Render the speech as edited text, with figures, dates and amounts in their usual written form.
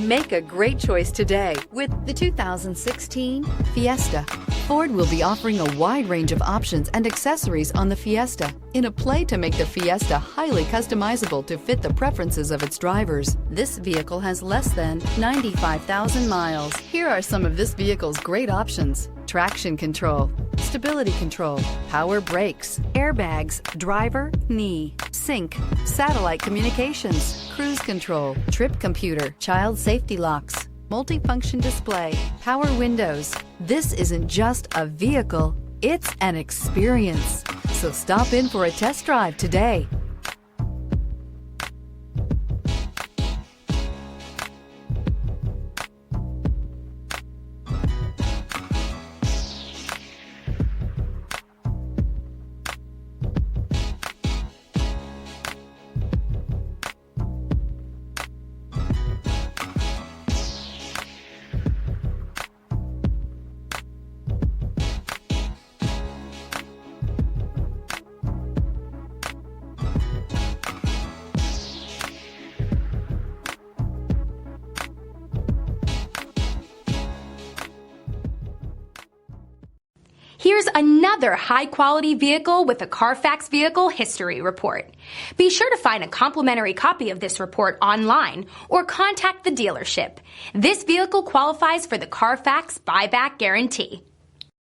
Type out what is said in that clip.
Make a great choice today with the 2016 Fiesta. Ford will be offering a wide range of options and accessories on the Fiesta in a play to make the Fiesta highly customizable to fit the preferences of its drivers. This vehicle has less than 95,000 miles. Here are some of this vehicle's great options: traction control, stability control, power brakes, airbags, driver, knee, sync, satellite communications, cruise control, trip computer, child safety locks, multifunction display, power windows. This isn't just a vehicle, it's an experience. So stop in for a test drive today. Here's another high-quality vehicle with a Carfax Vehicle History Report. Be sure to find a complimentary copy of this report online or contact the dealership. This vehicle qualifies for the Carfax Buyback Guarantee.